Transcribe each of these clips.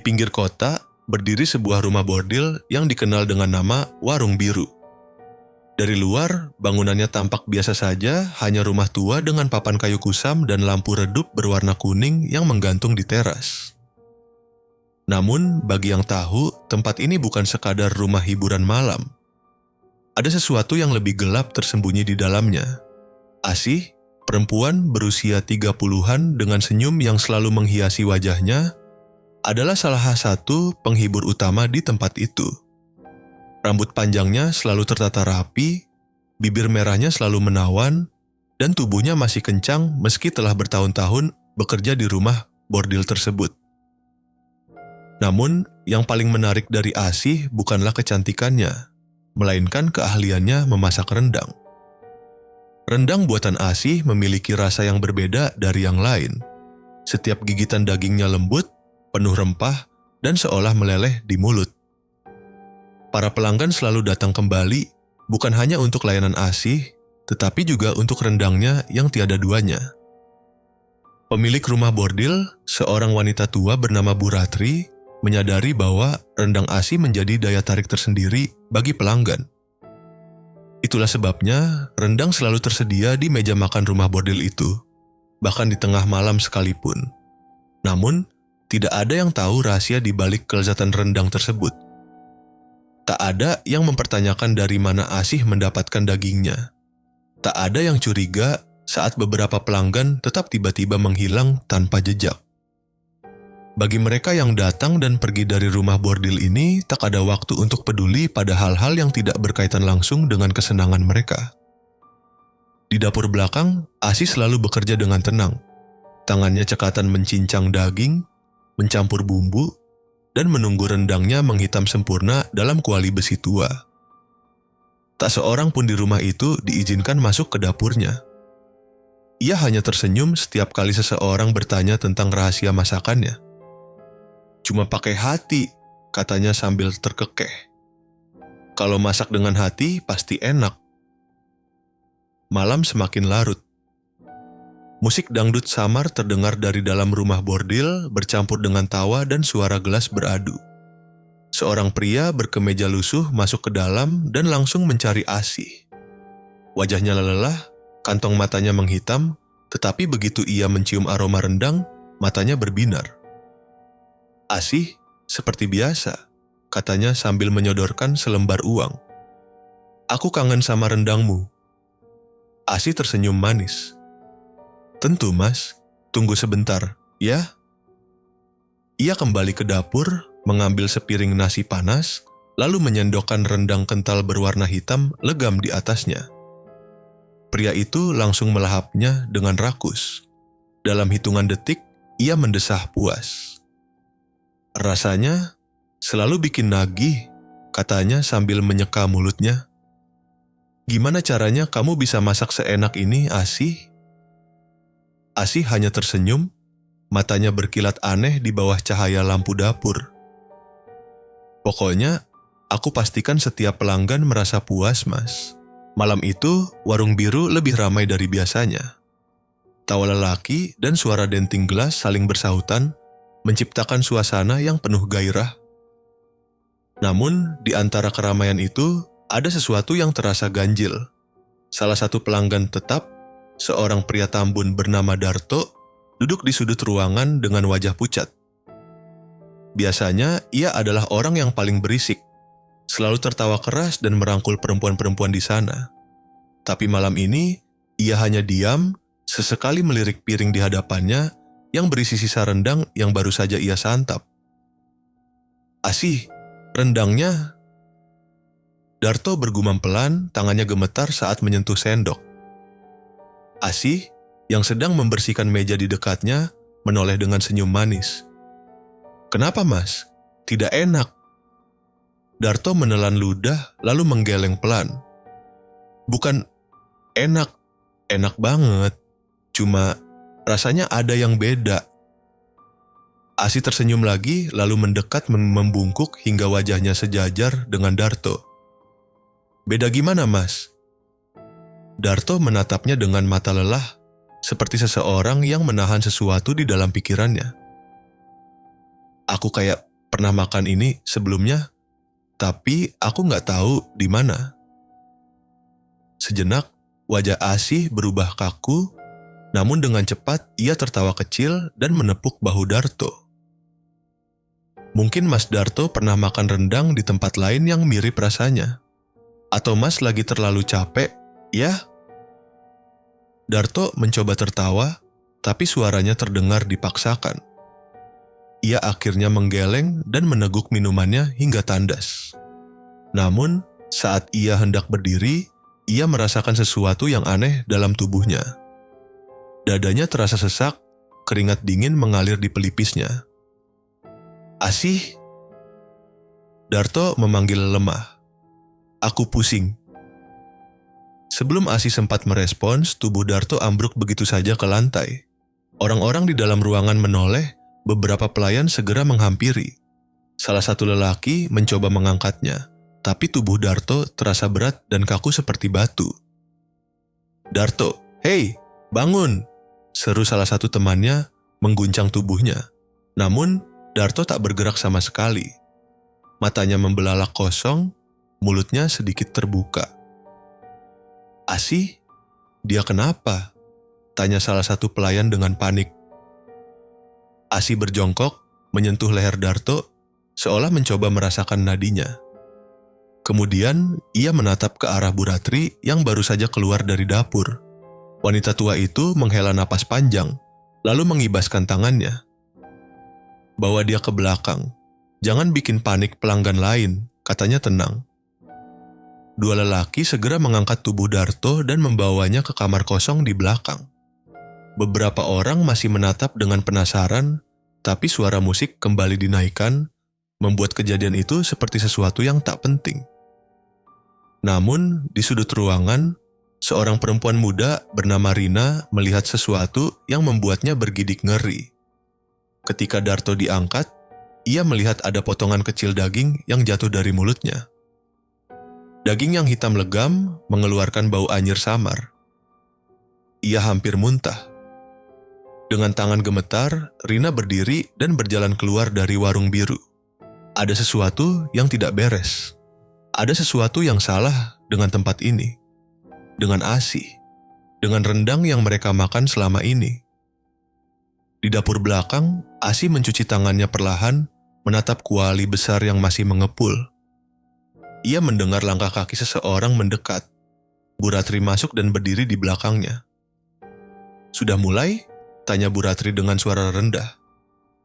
pinggir kota berdiri sebuah rumah bordil yang dikenal dengan nama Warung Biru. Dari luar, bangunannya tampak biasa saja, hanya rumah tua dengan papan kayu kusam dan lampu redup berwarna kuning yang menggantung di teras. Namun, bagi yang tahu, tempat ini bukan sekadar rumah hiburan malam. Ada sesuatu yang lebih gelap tersembunyi di dalamnya. Asih, perempuan berusia 30-an dengan senyum yang selalu menghiasi wajahnya, adalah salah satu penghibur utama di tempat itu. Rambut panjangnya selalu tertata rapi, bibir merahnya selalu menawan, dan tubuhnya masih kencang meski telah bertahun-tahun bekerja di rumah bordil tersebut. Namun, yang paling menarik dari Asih bukanlah kecantikannya, melainkan keahliannya memasak rendang. Rendang buatan Asih memiliki rasa yang berbeda dari yang lain. Setiap gigitan dagingnya lembut, penuh rempah, dan seolah meleleh di mulut. Para pelanggan selalu datang kembali, bukan hanya untuk layanan Asih, tetapi juga untuk rendangnya yang tiada duanya. Pemilik rumah bordil, seorang wanita tua bernama Bu Ratri, menyadari bahwa rendang Asih menjadi daya tarik tersendiri bagi pelanggan. Itulah sebabnya rendang selalu tersedia di meja makan rumah bordil itu, bahkan di tengah malam sekalipun. Namun, tidak ada yang tahu rahasia di balik kelezatan rendang tersebut. Tak ada yang mempertanyakan dari mana Asih mendapatkan dagingnya. Tak ada yang curiga saat beberapa pelanggan tetap tiba-tiba menghilang tanpa jejak. Bagi mereka yang datang dan pergi dari rumah bordil ini, tak ada waktu untuk peduli pada hal-hal yang tidak berkaitan langsung dengan kesenangan mereka. Di dapur belakang, Asih selalu bekerja dengan tenang. Tangannya cekatan mencincang daging, mencampur bumbu, dan menunggu rendangnya menghitam sempurna dalam kuali besi tua. Tak seorang pun di rumah itu diizinkan masuk ke dapurnya. Ia hanya tersenyum setiap kali seseorang bertanya tentang rahasia masakannya. Cuma pakai hati, katanya sambil terkekeh. Kalau masak dengan hati, pasti enak. Malam semakin larut. Musik dangdut samar terdengar dari dalam rumah bordil bercampur dengan tawa dan suara gelas beradu. Seorang pria berkemeja lusuh masuk ke dalam dan langsung mencari Asih. Wajahnya lelah, kantong matanya menghitam, tetapi begitu ia mencium aroma rendang, matanya berbinar. Asih, seperti biasa, katanya sambil menyodorkan selembar uang. Aku kangen sama rendangmu. Asih tersenyum manis. Tentu mas, tunggu sebentar, ya? Ia kembali ke dapur, mengambil sepiring nasi panas, lalu menyendokkan rendang kental berwarna hitam legam di atasnya. Pria itu langsung melahapnya dengan rakus. Dalam hitungan detik, ia mendesah puas. Rasanya selalu bikin nagih, katanya sambil menyeka mulutnya. Gimana caranya kamu bisa masak seenak ini, Asih? Asih hanya tersenyum, matanya berkilat aneh di bawah cahaya lampu dapur. Pokoknya, aku pastikan setiap pelanggan merasa puas, mas. Malam itu, warung biru lebih ramai dari biasanya. Tawa lelaki dan suara denting gelas saling bersahutan, menciptakan suasana yang penuh gairah. Namun, di antara keramaian itu, ada sesuatu yang terasa ganjil. Salah satu pelanggan tetap, seorang pria tambun bernama Darto, duduk di sudut ruangan dengan wajah pucat. Biasanya, ia adalah orang yang paling berisik, selalu tertawa keras dan merangkul perempuan-perempuan di sana. Tapi malam ini, ia hanya diam, sesekali melirik piring di hadapannya yang berisi sisa rendang yang baru saja ia santap. Asih, rendangnya. Darto bergumam pelan, tangannya gemetar saat menyentuh sendok. Asih, yang sedang membersihkan meja di dekatnya, menoleh dengan senyum manis. Kenapa mas? Tidak enak. Darto menelan ludah lalu menggeleng pelan. Bukan enak, enak banget. Cuma rasanya ada yang beda. Asih tersenyum lagi lalu mendekat membungkuk hingga wajahnya sejajar dengan Darto. Beda gimana mas? Darto menatapnya dengan mata lelah, seperti seseorang yang menahan sesuatu di dalam pikirannya. Aku kayak pernah makan ini sebelumnya, tapi aku nggak tahu di mana. Sejenak, wajah Asih berubah kaku, namun dengan cepat ia tertawa kecil dan menepuk bahu Darto. Mungkin Mas Darto pernah makan rendang di tempat lain yang mirip rasanya. Atau Mas lagi terlalu capek, ya? Darto mencoba tertawa, tapi suaranya terdengar dipaksakan. Ia akhirnya menggeleng dan meneguk minumannya hingga tandas. Namun, saat ia hendak berdiri, ia merasakan sesuatu yang aneh dalam tubuhnya. Dadanya terasa sesak, keringat dingin mengalir di pelipisnya. Asih? Darto memanggil lemah. Aku pusing. Sebelum Asih sempat merespons, tubuh Darto ambruk begitu saja ke lantai. Orang-orang di dalam ruangan menoleh, beberapa pelayan segera menghampiri. Salah satu lelaki mencoba mengangkatnya, tapi tubuh Darto terasa berat dan kaku seperti batu. Darto, hei, bangun! Seru salah satu temannya mengguncang tubuhnya. Namun, Darto tak bergerak sama sekali. Matanya membelalak kosong, mulutnya sedikit terbuka. Asih? Dia kenapa? Tanya salah satu pelayan dengan panik. Asih berjongkok, menyentuh leher Darto, seolah mencoba merasakan nadinya. Kemudian, ia menatap ke arah Bu Ratri yang baru saja keluar dari dapur. Wanita tua itu menghela napas panjang, lalu mengibaskan tangannya. Bawa dia ke belakang. Jangan bikin panik pelanggan lain, katanya tenang. Dua lelaki segera mengangkat tubuh Darto dan membawanya ke kamar kosong di belakang. Beberapa orang masih menatap dengan penasaran, tapi suara musik kembali dinaikkan, membuat kejadian itu seperti sesuatu yang tak penting. Namun, di sudut ruangan, seorang perempuan muda bernama Rina melihat sesuatu yang membuatnya bergidik ngeri. Ketika Darto diangkat, ia melihat ada potongan kecil daging yang jatuh dari mulutnya. Daging yang hitam legam mengeluarkan bau anyir samar. Ia hampir muntah. Dengan tangan gemetar, Rina berdiri dan berjalan keluar dari warung biru. Ada sesuatu yang tidak beres. Ada sesuatu yang salah dengan tempat ini. Dengan Asih. Dengan rendang yang mereka makan selama ini. Di dapur belakang, Asih mencuci tangannya perlahan, menatap kuali besar yang masih mengepul. Ia mendengar langkah kaki seseorang mendekat. Bu Ratri masuk dan berdiri di belakangnya. Sudah mulai? Tanya Bu Ratri dengan suara rendah.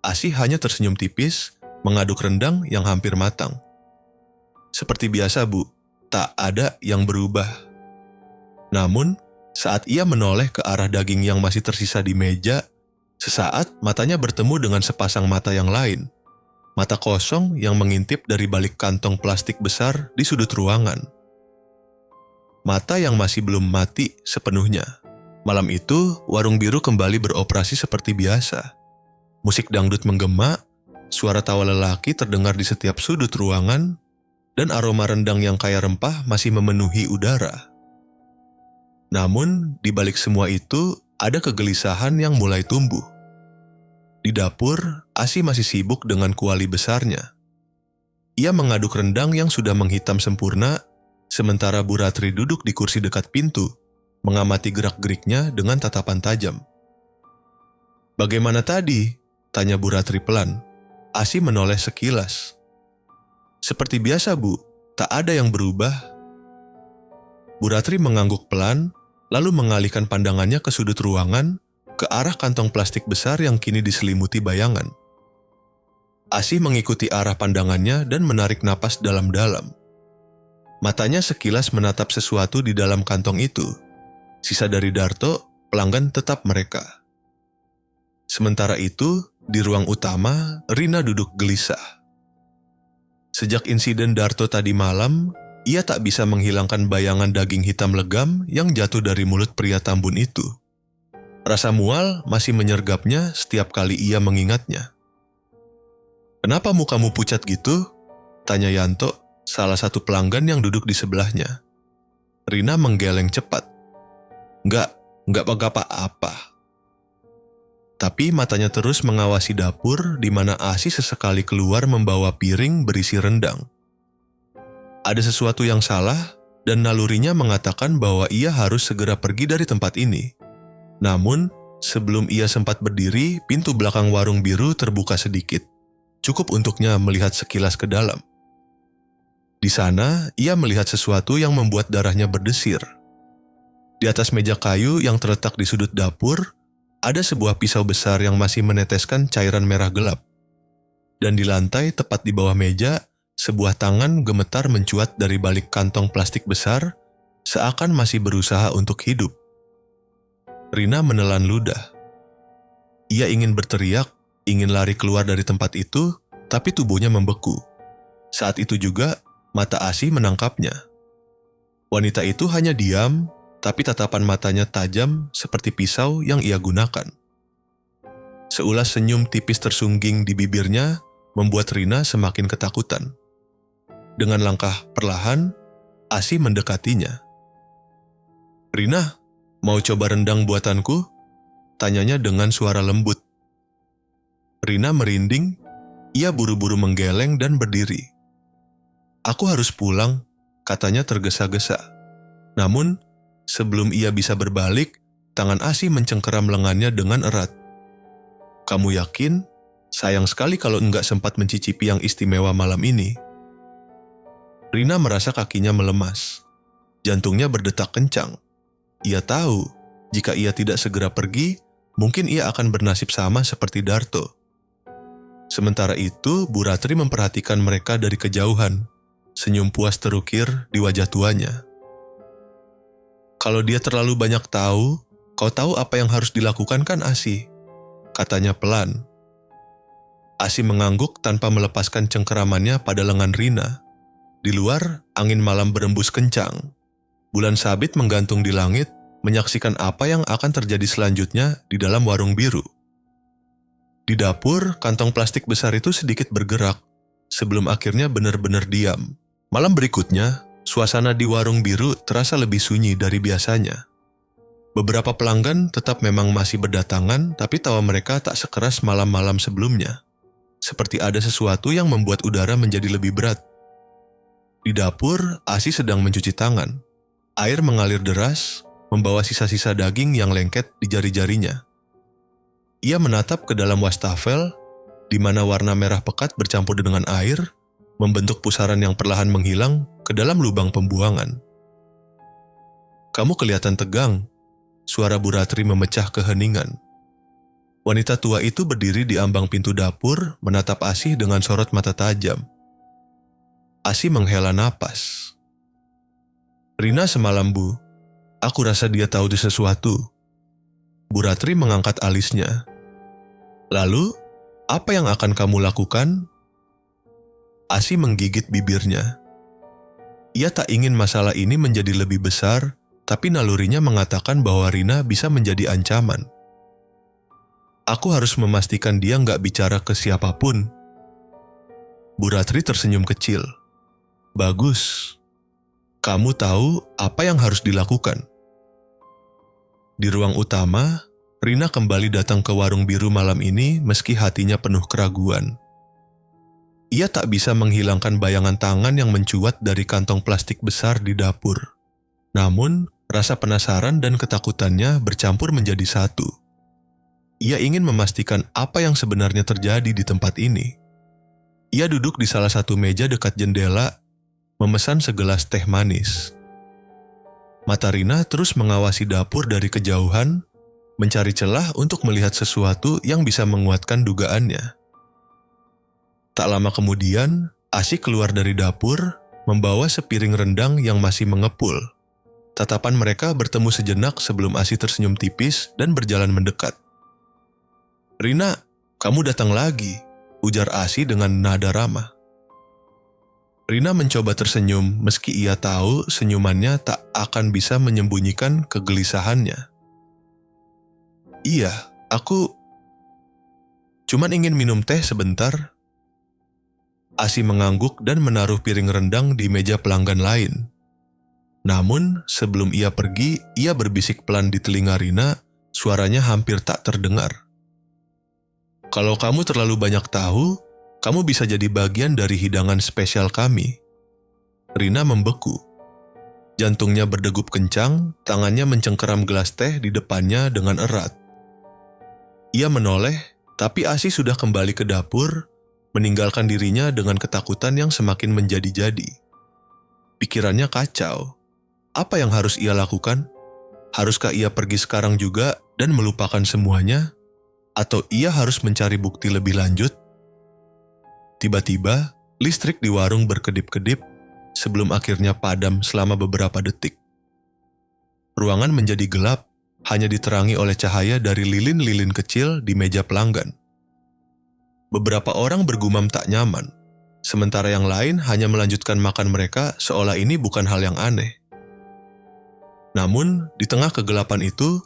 Asih hanya tersenyum tipis, mengaduk rendang yang hampir matang. Seperti biasa, Bu, tak ada yang berubah. Namun, saat ia menoleh ke arah daging yang masih tersisa di meja, sesaat matanya bertemu dengan sepasang mata yang lain. Mata kosong yang mengintip dari balik kantong plastik besar di sudut ruangan. Mata yang masih belum mati sepenuhnya. Malam itu, warung biru kembali beroperasi seperti biasa. Musik dangdut menggema, suara tawa lelaki terdengar di setiap sudut ruangan, dan aroma rendang yang kaya rempah masih memenuhi udara. Namun, di balik semua itu, ada kegelisahan yang mulai tumbuh. Di dapur, Asih masih sibuk dengan kuali besarnya. Ia mengaduk rendang yang sudah menghitam sempurna, sementara Bu Ratri duduk di kursi dekat pintu, mengamati gerak-geriknya dengan tatapan tajam. Bagaimana tadi? Tanya Bu Ratri pelan. Asih menoleh sekilas. Seperti biasa, Bu, tak ada yang berubah. Bu Ratri mengangguk pelan, lalu mengalihkan pandangannya ke sudut ruangan, ke arah kantong plastik besar yang kini diselimuti bayangan. Asih mengikuti arah pandangannya dan menarik napas dalam-dalam. Matanya sekilas menatap sesuatu di dalam kantong itu. Sisa dari Darto, pelanggan tetap mereka. Sementara itu, di ruang utama, Rina duduk gelisah. Sejak insiden Darto tadi malam, ia tak bisa menghilangkan bayangan daging hitam legam yang jatuh dari mulut pria tambun itu. Rasa mual masih menyergapnya setiap kali ia mengingatnya. Kenapa mukamu pucat gitu? Tanya Yanto, salah satu pelanggan yang duduk di sebelahnya. Rina menggeleng cepat. Enggak apa-apa. Tapi matanya terus mengawasi dapur di mana Asi sesekali keluar membawa piring berisi rendang. Ada sesuatu yang salah dan nalurinya mengatakan bahwa ia harus segera pergi dari tempat ini. Namun, sebelum ia sempat berdiri, pintu belakang warung biru terbuka sedikit. Cukup untuknya melihat sekilas ke dalam. Di sana, ia melihat sesuatu yang membuat darahnya berdesir. Di atas meja kayu yang terletak di sudut dapur, ada sebuah pisau besar yang masih meneteskan cairan merah gelap. Dan di lantai tepat di bawah meja, sebuah tangan gemetar mencuat dari balik kantong plastik besar, seakan masih berusaha untuk hidup. Rina menelan ludah. Ia ingin berteriak, ingin lari keluar dari tempat itu, tapi tubuhnya membeku. Saat itu juga, mata Asi menangkapnya. Wanita itu hanya diam, tapi tatapan matanya tajam seperti pisau yang ia gunakan. Seulas senyum tipis tersungging di bibirnya membuat Rina semakin ketakutan. Dengan langkah perlahan, Asi mendekatinya. "Rina, mau coba rendang buatanku?" tanyanya dengan suara lembut. Rina merinding, ia buru-buru menggeleng dan berdiri. "Aku harus pulang," katanya tergesa-gesa. Namun, sebelum ia bisa berbalik, tangan Asi mencengkeram lengannya dengan erat. "Kamu yakin? Sayang sekali kalau enggak sempat mencicipi yang istimewa malam ini." Rina merasa kakinya melemas. Jantungnya berdetak kencang. Ia tahu, jika ia tidak segera pergi, mungkin ia akan bernasib sama seperti Darto. Sementara itu, Bu Ratri memperhatikan mereka dari kejauhan. Senyum puas terukir di wajah tuanya. "Kalau dia terlalu banyak tahu, kau tahu apa yang harus dilakukan kan, Asi?" katanya pelan. Asi mengangguk tanpa melepaskan cengkeramannya pada lengan Rina. Di luar, angin malam berembus kencang. Bulan sabit menggantung di langit, menyaksikan apa yang akan terjadi selanjutnya di dalam warung biru. Di dapur, kantong plastik besar itu sedikit bergerak, sebelum akhirnya benar-benar diam. Malam berikutnya, suasana di warung biru terasa lebih sunyi dari biasanya. Beberapa pelanggan tetap memang masih berdatangan, tapi tawa mereka tak sekeras malam-malam sebelumnya. Seperti ada sesuatu yang membuat udara menjadi lebih berat. Di dapur, Asi sedang mencuci tangan. Air mengalir deras, membawa sisa-sisa daging yang lengket di jari-jarinya. Ia menatap ke dalam wastafel, di mana warna merah pekat bercampur dengan air, membentuk pusaran yang perlahan menghilang ke dalam lubang pembuangan. "Kamu kelihatan tegang," suara Bu Ratri memecah keheningan. Wanita tua itu berdiri di ambang pintu dapur, menatap Asi dengan sorot mata tajam. Asi menghela napas. "Rina semalam, Bu. Aku rasa dia tahu sesuatu." Bu Ratri mengangkat alisnya. "Lalu, apa yang akan kamu lakukan?" Asi menggigit bibirnya. Ia tak ingin masalah ini menjadi lebih besar, tapi nalurinya mengatakan bahwa Rina bisa menjadi ancaman. "Aku harus memastikan dia nggak bicara ke siapapun." Bu Ratri tersenyum kecil. "Bagus. Kamu tahu apa yang harus dilakukan." Di ruang utama, Rina kembali datang ke warung biru malam ini meski hatinya penuh keraguan. Ia tak bisa menghilangkan bayangan tangan yang mencuat dari kantong plastik besar di dapur. Namun, rasa penasaran dan ketakutannya bercampur menjadi satu. Ia ingin memastikan apa yang sebenarnya terjadi di tempat ini. Ia duduk di salah satu meja dekat jendela, memesan segelas teh manis. Mata Rina terus mengawasi dapur dari kejauhan, mencari celah untuk melihat sesuatu yang bisa menguatkan dugaannya. Tak lama kemudian, Asi keluar dari dapur, membawa sepiring rendang yang masih mengepul. Tatapan mereka bertemu sejenak sebelum Asi tersenyum tipis dan berjalan mendekat. "Rina, kamu datang lagi," ujar Asi dengan nada ramah. Rina mencoba tersenyum meski ia tahu senyumannya tak akan bisa menyembunyikan kegelisahannya. "Iya, aku cuman ingin minum teh sebentar." Asi mengangguk dan menaruh piring rendang di meja pelanggan lain. Namun, sebelum ia pergi, ia berbisik pelan di telinga Rina, suaranya hampir tak terdengar. Kalau kamu terlalu banyak tahu, kamu bisa jadi bagian dari hidangan spesial kami. Rina membeku. Jantungnya berdegup kencang, tangannya mencengkeram gelas teh di depannya dengan erat. Ia menoleh, tapi Asih sudah kembali ke dapur, meninggalkan dirinya dengan ketakutan yang semakin menjadi-jadi. Pikirannya kacau. Apa yang harus ia lakukan? Haruskah ia pergi sekarang juga dan melupakan semuanya? Atau ia harus mencari bukti lebih lanjut? Tiba-tiba, listrik di warung berkedip-kedip sebelum akhirnya padam selama beberapa detik. Ruangan menjadi gelap, hanya diterangi oleh cahaya dari lilin-lilin kecil di meja pelanggan. Beberapa orang bergumam tak nyaman, sementara yang lain hanya melanjutkan makan mereka seolah ini bukan hal yang aneh. Namun, di tengah kegelapan itu,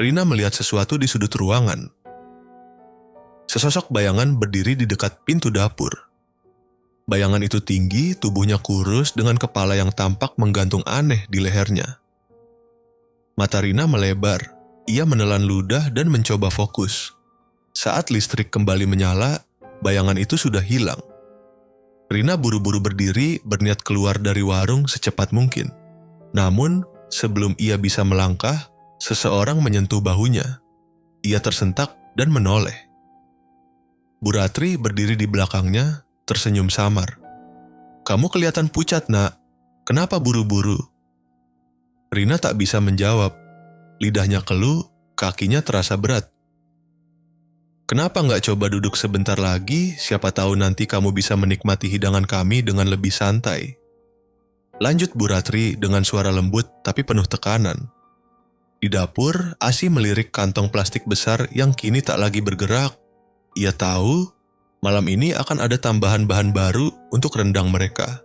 Rina melihat sesuatu di sudut ruangan. Sesosok bayangan berdiri di dekat pintu dapur. Bayangan itu tinggi, tubuhnya kurus dengan kepala yang tampak menggantung aneh di lehernya. Mata Rina melebar, ia menelan ludah dan mencoba fokus. Saat listrik kembali menyala, bayangan itu sudah hilang. Rina buru-buru berdiri berniat keluar dari warung secepat mungkin. Namun, sebelum ia bisa melangkah, seseorang menyentuh bahunya. Ia tersentak dan menoleh. Bu Ratri berdiri di belakangnya, tersenyum samar. "Kamu kelihatan pucat, Nak. Kenapa buru-buru?" Rina tak bisa menjawab. Lidahnya keluh, kakinya terasa berat. "Kenapa nggak coba duduk sebentar lagi, siapa tahu nanti kamu bisa menikmati hidangan kami dengan lebih santai." Lanjut Bu Ratri dengan suara lembut tapi penuh tekanan. Di dapur, Asih melirik kantong plastik besar yang kini tak lagi bergerak. Ia tahu, malam ini akan ada tambahan bahan baru untuk rendang mereka.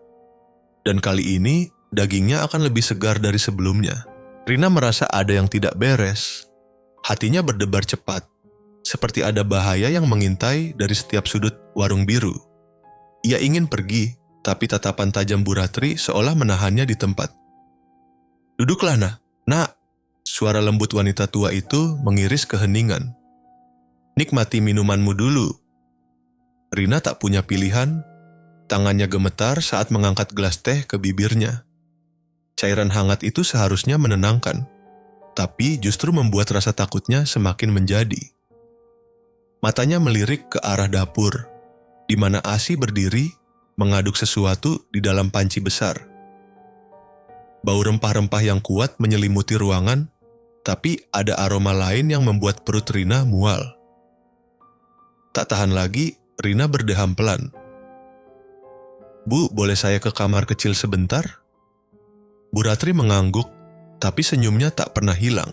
Dan kali ini, dagingnya akan lebih segar dari sebelumnya. Rina merasa ada yang tidak beres. Hatinya berdebar cepat, seperti ada bahaya yang mengintai dari setiap sudut warung biru. Ia ingin pergi, tapi tatapan tajam Bu Ratri seolah menahannya di tempat. "Duduklah, Nak." Suara lembut wanita tua itu mengiris keheningan. "Nikmati minumanmu dulu." Rina tak punya pilihan. Tangannya gemetar saat mengangkat gelas teh ke bibirnya. Cairan hangat itu seharusnya menenangkan, tapi justru membuat rasa takutnya semakin menjadi. Matanya melirik ke arah dapur, di mana Asih berdiri mengaduk sesuatu di dalam panci besar. Bau rempah-rempah yang kuat menyelimuti ruangan, tapi ada aroma lain yang membuat perut Rina mual. Tak tahan lagi, Rina berdeham pelan. "Bu, boleh saya ke kamar kecil sebentar?" Bu Ratri mengangguk, tapi senyumnya tak pernah hilang.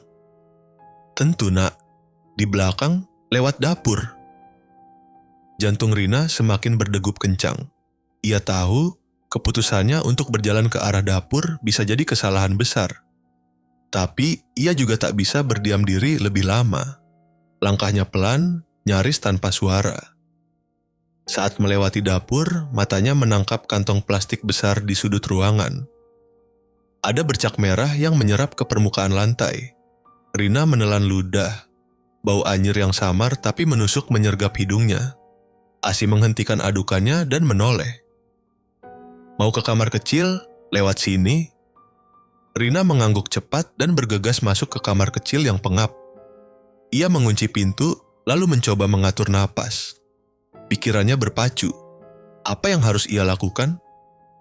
"Tentu, Nak. Di belakang, lewat dapur." Jantung Rina semakin berdegup kencang. Ia tahu, keputusannya untuk berjalan ke arah dapur bisa jadi kesalahan besar. Tapi, ia juga tak bisa berdiam diri lebih lama. Langkahnya pelan, nyaris tanpa suara. Saat melewati dapur, matanya menangkap kantong plastik besar di sudut ruangan. Ada bercak merah yang menyerap ke permukaan lantai. Rina menelan ludah. Bau anyir yang samar tapi menusuk menyergap hidungnya. Asih menghentikan adukannya dan menoleh. "Mau ke kamar kecil? Lewat sini." Rina mengangguk cepat dan bergegas masuk ke kamar kecil yang pengap. Ia mengunci pintu, lalu mencoba mengatur napas. Pikirannya berpacu. Apa yang harus ia lakukan?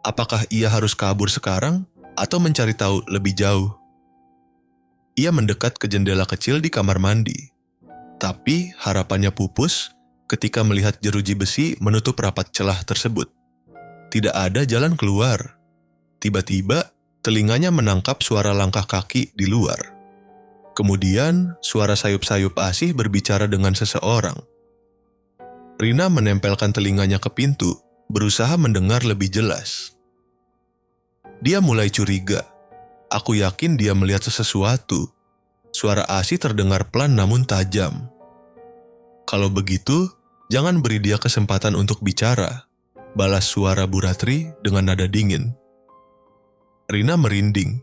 Apakah ia harus kabur sekarang atau mencari tahu lebih jauh? Ia mendekat ke jendela kecil di kamar mandi. Tapi harapannya pupus ketika melihat jeruji besi menutup rapat celah tersebut. Tidak ada jalan keluar. Tiba-tiba, telinganya menangkap suara langkah kaki di luar. Kemudian, suara sayup-sayup Asih berbicara dengan seseorang. Rina menempelkan telinganya ke pintu, berusaha mendengar lebih jelas. Dia mulai curiga. Aku yakin dia melihat sesuatu. Suara Asih terdengar pelan namun tajam. "Kalau begitu, jangan beri dia kesempatan untuk bicara," balas suara Bu Ratri dengan nada dingin. Rina merinding.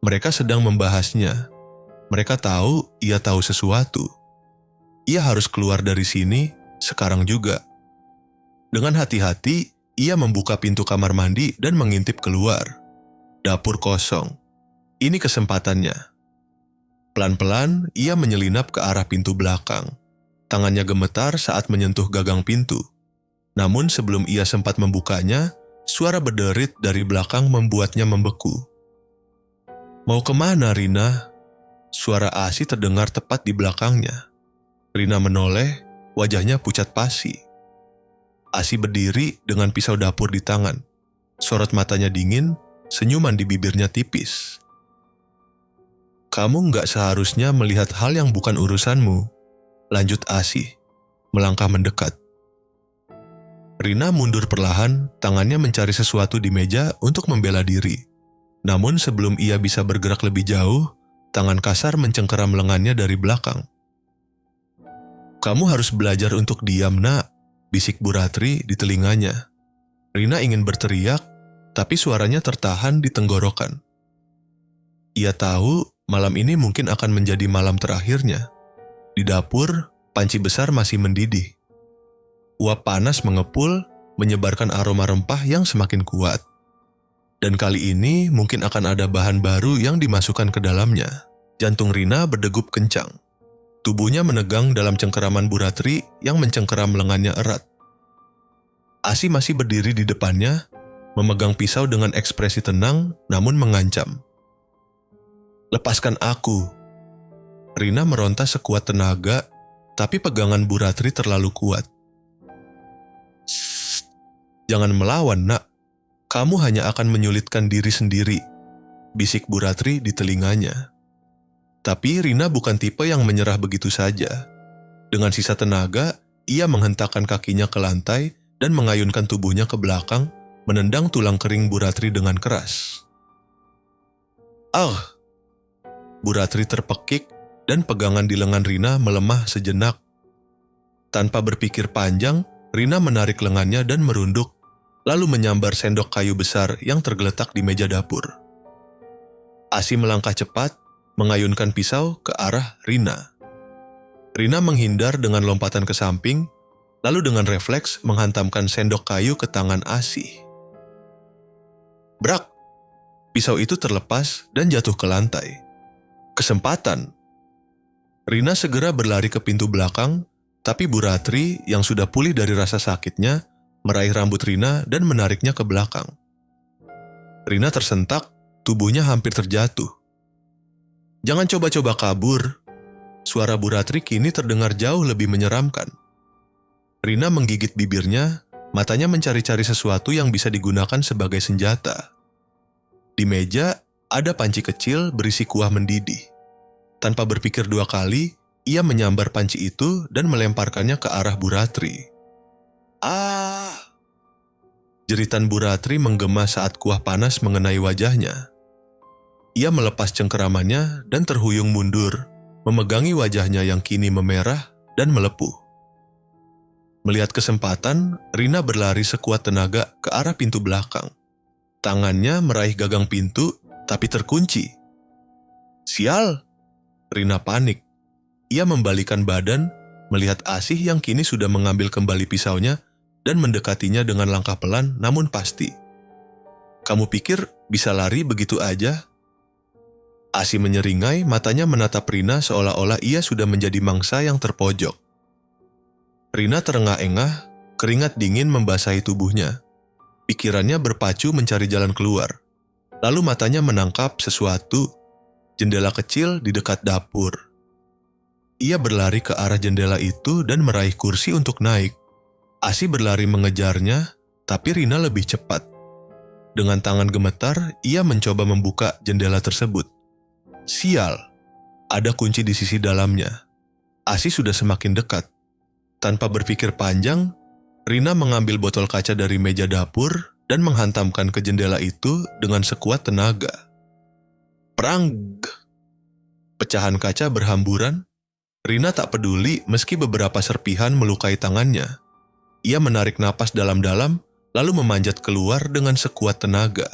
Mereka sedang membahasnya. Mereka tahu ia tahu sesuatu. Ia harus keluar dari sini sekarang juga. Dengan hati-hati, ia membuka pintu kamar mandi dan mengintip keluar. Dapur kosong. Ini kesempatannya. Pelan-pelan, ia menyelinap ke arah pintu belakang. Tangannya gemetar saat menyentuh gagang pintu. Namun sebelum ia sempat membukanya, suara berderit dari belakang membuatnya membeku. "Mau kemana, Rina?" Suara Asi terdengar tepat di belakangnya. Rina menoleh, wajahnya pucat pasi. Asi berdiri dengan pisau dapur di tangan. Sorot matanya dingin, senyuman di bibirnya tipis. "Kamu nggak seharusnya melihat hal yang bukan urusanmu," lanjut Asi, melangkah mendekat. Rina mundur perlahan, tangannya mencari sesuatu di meja untuk membela diri. Namun sebelum ia bisa bergerak lebih jauh, tangan kasar mencengkeram lengannya dari belakang. "Kamu harus belajar untuk diam, Nak," bisik Bu Ratri di telinganya. Rina ingin berteriak, tapi suaranya tertahan di tenggorokan. Ia tahu malam ini mungkin akan menjadi malam terakhirnya. Di dapur, panci besar masih mendidih. Uap panas mengepul, menyebarkan aroma rempah yang semakin kuat. Dan kali ini mungkin akan ada bahan baru yang dimasukkan ke dalamnya. Jantung Rina berdegup kencang. Tubuhnya menegang dalam cengkeraman Bu Ratri yang mencengkeram lengannya erat. Asi masih berdiri di depannya, memegang pisau dengan ekspresi tenang namun mengancam. "Lepaskan aku." Rina meronta sekuat tenaga, tapi pegangan Bu Ratri terlalu kuat. "Shh, jangan melawan, Nak. Kamu hanya akan menyulitkan diri sendiri," bisik Bu Ratri di telinganya. Tapi Rina bukan tipe yang menyerah begitu saja. Dengan sisa tenaga, ia menghentakkan kakinya ke lantai dan mengayunkan tubuhnya ke belakang, menendang tulang kering Bu Ratri dengan keras. "Ah!" Bu Ratri terpekik dan pegangan di lengan Rina melemah sejenak. Tanpa berpikir panjang, Rina menarik lengannya dan merunduk, lalu menyambar sendok kayu besar yang tergeletak di meja dapur. Asi melangkah cepat, mengayunkan pisau ke arah Rina. Rina menghindar dengan lompatan ke samping, lalu dengan refleks menghantamkan sendok kayu ke tangan Asi. Brak! Pisau itu terlepas dan jatuh ke lantai. Kesempatan. Rina segera berlari ke pintu belakang, tapi Bu Ratri yang sudah pulih dari rasa sakitnya meraih rambut Rina dan menariknya ke belakang. Rina tersentak, tubuhnya hampir terjatuh. "Jangan coba-coba kabur." Suara Bu Ratri kini terdengar jauh lebih menyeramkan. Rina menggigit bibirnya, matanya mencari-cari sesuatu yang bisa digunakan sebagai senjata. Di meja ada panci kecil berisi kuah mendidih. Tanpa berpikir dua kali, ia menyambar panci itu dan melemparkannya ke arah Bu Ratri. "Ah!" Jeritan Bu Ratri menggema saat kuah panas mengenai wajahnya. Ia melepas cengkeramannya dan terhuyung mundur, memegangi wajahnya yang kini memerah dan melepuh. Melihat kesempatan, Rina berlari sekuat tenaga ke arah pintu belakang. Tangannya meraih gagang pintu, tapi terkunci. "Sial!" Rina panik. Ia membalikan badan, melihat Asih yang kini sudah mengambil kembali pisaunya dan mendekatinya dengan langkah pelan namun pasti. "Kamu pikir bisa lari begitu aja?" Asih menyeringai, matanya menatap Rina seolah-olah ia sudah menjadi mangsa yang terpojok. Rina terengah-engah, keringat dingin membasahi tubuhnya. Pikirannya berpacu mencari jalan keluar. Lalu matanya menangkap sesuatu, jendela kecil di dekat dapur. Ia berlari ke arah jendela itu dan meraih kursi untuk naik. Asi berlari mengejarnya, tapi Rina lebih cepat. Dengan tangan gemetar, ia mencoba membuka jendela tersebut. Sial, ada kunci di sisi dalamnya. Asi sudah semakin dekat. Tanpa berpikir panjang, Rina mengambil botol kaca dari meja dapur dan menghantamkan ke jendela itu dengan sekuat tenaga. Prang! Pecahan kaca berhamburan. Rina tak peduli meski beberapa serpihan melukai tangannya. Ia menarik napas dalam-dalam, lalu memanjat keluar dengan sekuat tenaga.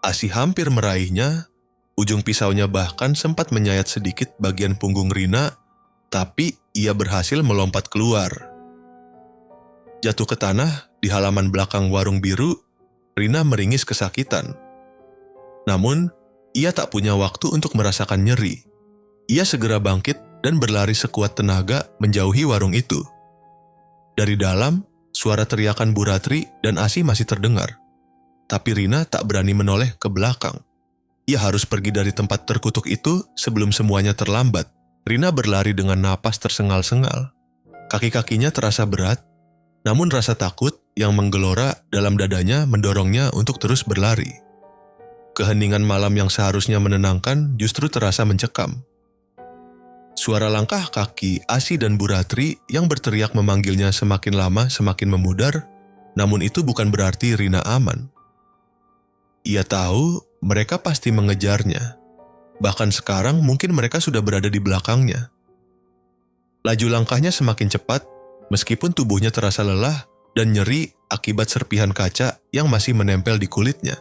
Asi hampir meraihnya, ujung pisaunya bahkan sempat menyayat sedikit bagian punggung Rina, tapi ia berhasil melompat keluar. Jatuh ke tanah di halaman belakang warung biru, Rina meringis kesakitan. Namun, ia tak punya waktu untuk merasakan nyeri. Ia segera bangkit dan berlari sekuat tenaga menjauhi warung itu. Dari dalam, suara teriakan Bu Ratri dan Asih masih terdengar. Tapi Rina tak berani menoleh ke belakang. Ia harus pergi dari tempat terkutuk itu sebelum semuanya terlambat. Rina berlari dengan napas tersengal-sengal. Kaki-kakinya terasa berat, namun rasa takut yang menggelora dalam dadanya mendorongnya untuk terus berlari. Keheningan malam yang seharusnya menenangkan justru terasa mencekam. Suara langkah kaki Asih dan Bu Ratri yang berteriak memanggilnya semakin lama semakin memudar, namun itu bukan berarti Rina aman. Ia tahu mereka pasti mengejarnya. Bahkan sekarang mungkin mereka sudah berada di belakangnya. Laju langkahnya semakin cepat, meskipun tubuhnya terasa lelah dan nyeri akibat serpihan kaca yang masih menempel di kulitnya.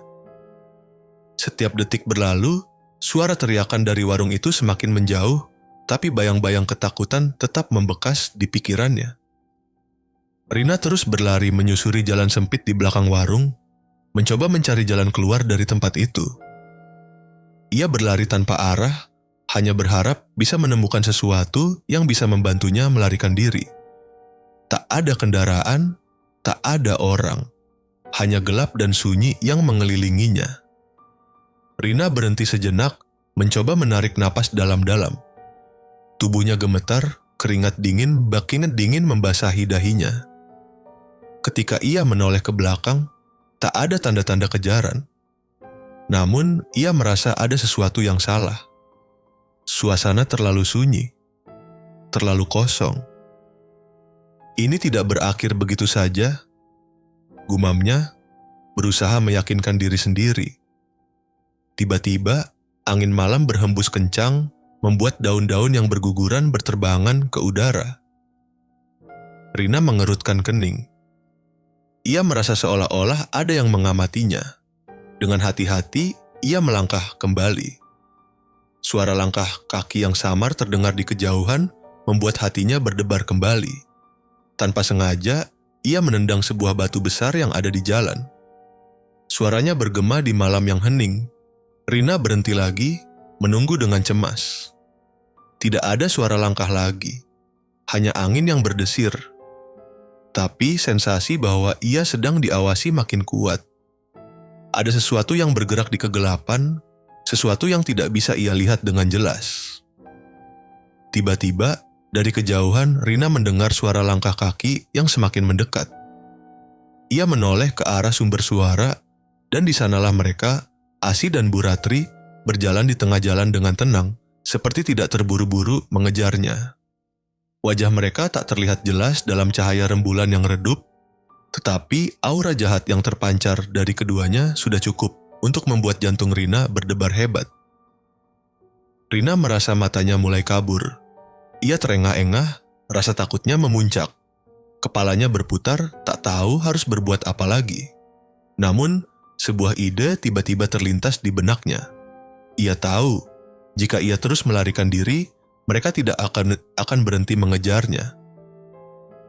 Setiap detik berlalu, suara teriakan dari warung itu semakin menjauh, tapi bayang-bayang ketakutan tetap membekas di pikirannya. Rina terus berlari menyusuri jalan sempit di belakang warung, mencoba mencari jalan keluar dari tempat itu. Ia berlari tanpa arah, hanya berharap bisa menemukan sesuatu yang bisa membantunya melarikan diri. Tak ada kendaraan, tak ada orang, hanya gelap dan sunyi yang mengelilinginya. Rina berhenti sejenak, mencoba menarik napas dalam-dalam. Tubuhnya gemetar, keringat dingin membasahi dahinya. Ketika ia menoleh ke belakang, tak ada tanda-tanda kejaran. Namun, ia merasa ada sesuatu yang salah. Suasana terlalu sunyi, terlalu kosong. Ini tidak berakhir begitu saja, gumamnya, berusaha meyakinkan diri sendiri. Tiba-tiba, angin malam berhembus kencang, membuat daun-daun yang berguguran berterbangan ke udara. Rina mengerutkan kening. Ia merasa seolah-olah ada yang mengamatinya. Dengan hati-hati, ia melangkah kembali. Suara langkah kaki yang samar terdengar di kejauhan, membuat hatinya berdebar kembali. Tanpa sengaja, ia menendang sebuah batu besar yang ada di jalan. Suaranya bergema di malam yang hening. Rina berhenti lagi, menunggu dengan cemas. Tidak ada suara langkah lagi, hanya angin yang berdesir. Tapi sensasi bahwa ia sedang diawasi makin kuat. Ada sesuatu yang bergerak di kegelapan, sesuatu yang tidak bisa ia lihat dengan jelas. Tiba-tiba, dari kejauhan Rina mendengar suara langkah kaki yang semakin mendekat. Ia menoleh ke arah sumber suara, dan di sanalah mereka, Asih dan Bu Ratri, berjalan di tengah jalan dengan tenang, seperti tidak terburu-buru mengejarnya. Wajah mereka tak terlihat jelas dalam cahaya rembulan yang redup, tetapi aura jahat yang terpancar dari keduanya sudah cukup untuk membuat jantung Rina berdebar hebat. Rina merasa matanya mulai kabur. Ia terengah-engah, rasa takutnya memuncak. Kepalanya berputar, tak tahu harus berbuat apa lagi. Namun, sebuah ide tiba-tiba terlintas di benaknya. Ia tahu, jika ia terus melarikan diri, mereka tidak akan berhenti mengejarnya.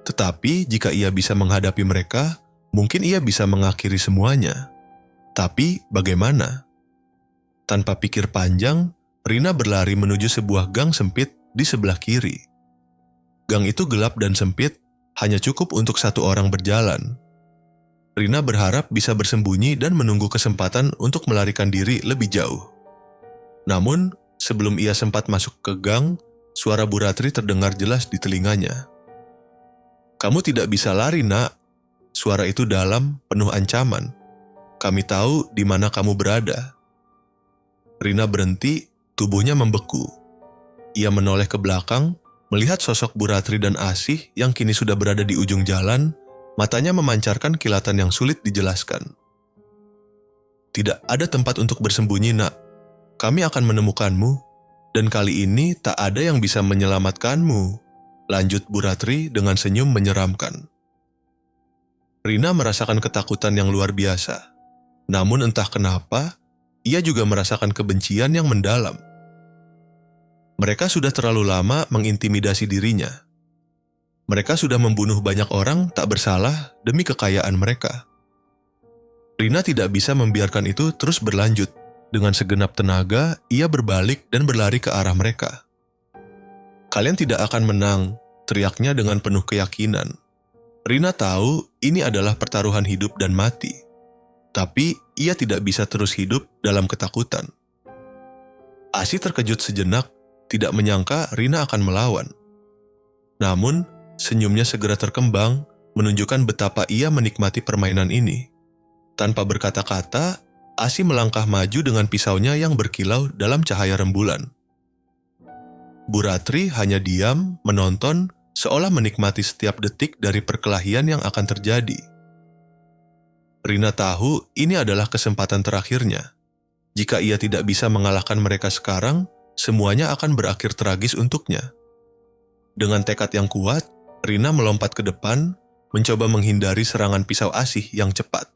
Tetapi jika ia bisa menghadapi mereka, mungkin ia bisa mengakhiri semuanya. Tapi bagaimana? Tanpa pikir panjang, Rina berlari menuju sebuah gang sempit di sebelah kiri. Gang itu gelap dan sempit, hanya cukup untuk satu orang berjalan. Rina berharap bisa bersembunyi dan menunggu kesempatan untuk melarikan diri lebih jauh. Namun, sebelum ia sempat masuk ke gang, suara Bu Ratri terdengar jelas di telinganya. "Kamu tidak bisa lari, Nak." Suara itu dalam, penuh ancaman. "Kami tahu di mana kamu berada." Rina berhenti, tubuhnya membeku. Ia menoleh ke belakang, melihat sosok Bu Ratri dan Asih yang kini sudah berada di ujung jalan, matanya memancarkan kilatan yang sulit dijelaskan. "Tidak ada tempat untuk bersembunyi, Nak. Kami akan menemukanmu, dan kali ini tak ada yang bisa menyelamatkanmu," lanjut Bu Ratri dengan senyum menyeramkan. Rina merasakan ketakutan yang luar biasa. Namun entah kenapa, ia juga merasakan kebencian yang mendalam. Mereka sudah terlalu lama mengintimidasi dirinya. Mereka sudah membunuh banyak orang tak bersalah demi kekayaan mereka. Rina tidak bisa membiarkan itu terus berlanjut. Dengan segenap tenaga, ia berbalik dan berlari ke arah mereka. "Kalian tidak akan menang," teriaknya dengan penuh keyakinan. Rina tahu ini adalah pertaruhan hidup dan mati. Tapi ia tidak bisa terus hidup dalam ketakutan. Asi terkejut sejenak, tidak menyangka Rina akan melawan. Namun, senyumnya segera terkembang, menunjukkan betapa ia menikmati permainan ini. Tanpa berkata-kata, Asi melangkah maju dengan pisaunya yang berkilau dalam cahaya rembulan. Bu Ratri hanya diam, menonton, seolah menikmati setiap detik dari perkelahian yang akan terjadi. Rina tahu ini adalah kesempatan terakhirnya. Jika ia tidak bisa mengalahkan mereka sekarang, semuanya akan berakhir tragis untuknya. Dengan tekad yang kuat, Rina melompat ke depan, mencoba menghindari serangan pisau Asih yang cepat.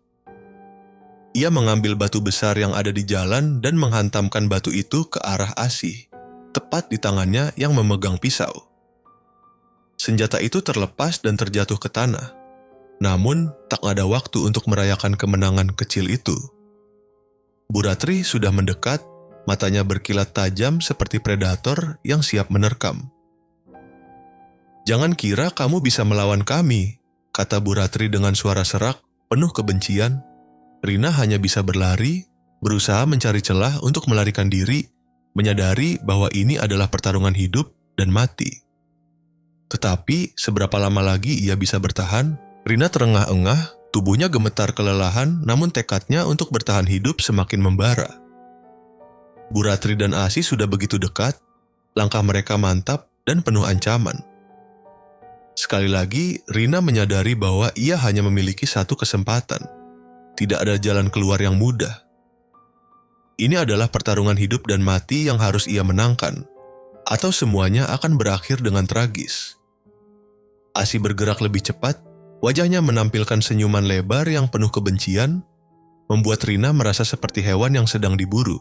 Ia mengambil batu besar yang ada di jalan dan menghantamkan batu itu ke arah Asih, tepat di tangannya yang memegang pisau. Senjata itu terlepas dan terjatuh ke tanah. Namun, tak ada waktu untuk merayakan kemenangan kecil itu. Bu Ratri sudah mendekat, matanya berkilat tajam seperti predator yang siap menerkam. "Jangan kira kamu bisa melawan kami," kata Bu Ratri dengan suara serak, penuh kebencian. Rina hanya bisa berlari, berusaha mencari celah untuk melarikan diri, menyadari bahwa ini adalah pertarungan hidup dan mati. Tetapi seberapa lama lagi ia bisa bertahan? Rina terengah-engah, tubuhnya gemetar kelelahan, namun tekadnya untuk bertahan hidup semakin membara. Bu Ratri dan Asi sudah begitu dekat, langkah mereka mantap dan penuh ancaman. Sekali lagi, Rina menyadari bahwa ia hanya memiliki satu kesempatan. Tidak ada jalan keluar yang mudah. Ini adalah pertarungan hidup dan mati yang harus ia menangkan, atau semuanya akan berakhir dengan tragis. Asi bergerak lebih cepat, wajahnya menampilkan senyuman lebar yang penuh kebencian, membuat Rina merasa seperti hewan yang sedang diburu.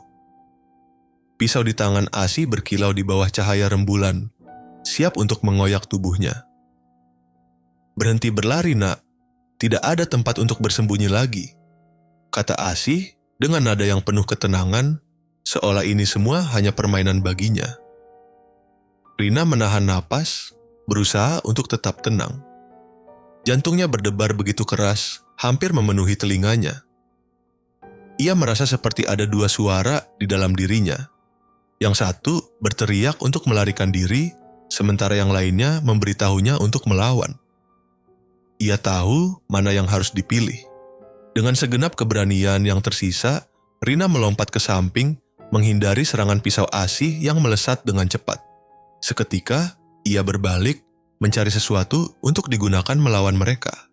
Pisau di tangan Asi berkilau di bawah cahaya rembulan, siap untuk mengoyak tubuhnya. "Berhenti berlari, nak. Tidak ada tempat untuk bersembunyi lagi," kata Asi dengan nada yang penuh ketenangan, seolah ini semua hanya permainan baginya. Rina menahan napas, berusaha untuk tetap tenang. Jantungnya berdebar begitu keras, hampir memenuhi telinganya. Ia merasa seperti ada dua suara di dalam dirinya. Yang satu berteriak untuk melarikan diri, sementara yang lainnya memberitahunya untuk melawan. Ia tahu mana yang harus dipilih. Dengan segenap keberanian yang tersisa, Rina melompat ke samping, menghindari serangan pisau Asih yang melesat dengan cepat. Seketika, ia berbalik, mencari sesuatu untuk digunakan melawan mereka.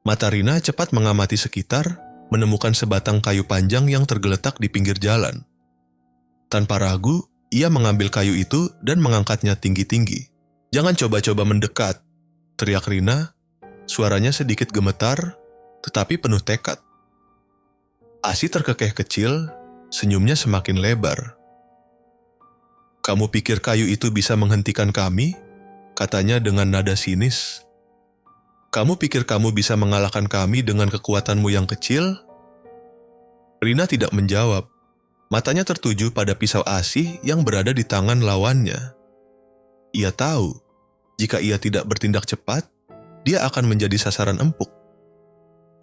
Mata Rina cepat mengamati sekitar, menemukan sebatang kayu panjang yang tergeletak di pinggir jalan. Tanpa ragu, ia mengambil kayu itu dan mengangkatnya tinggi-tinggi. "Jangan coba-coba mendekat," teriak Rina. Suaranya sedikit gemetar, tetapi penuh tekad. Asi terkekeh kecil, senyumnya semakin lebar. "Kamu pikir kayu itu bisa menghentikan kami?" katanya dengan nada sinis. "Kamu pikir kamu bisa mengalahkan kami dengan kekuatanmu yang kecil?" Rina tidak menjawab. Matanya tertuju pada pisau Asih yang berada di tangan lawannya. Ia tahu, jika ia tidak bertindak cepat, dia akan menjadi sasaran empuk.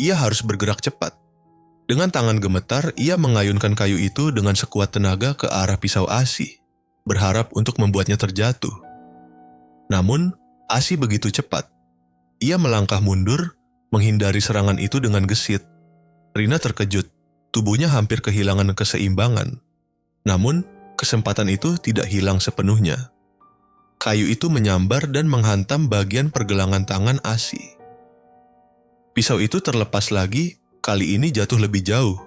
Ia harus bergerak cepat. Dengan tangan gemetar, ia mengayunkan kayu itu dengan sekuat tenaga ke arah pisau Asih, berharap untuk membuatnya terjatuh. Namun, Asih begitu cepat. Ia melangkah mundur, menghindari serangan itu dengan gesit. Rina terkejut, tubuhnya hampir kehilangan keseimbangan. Namun, kesempatan itu tidak hilang sepenuhnya. Kayu itu menyambar dan menghantam bagian pergelangan tangan Asih. Pisau itu terlepas lagi, kali ini jatuh lebih jauh.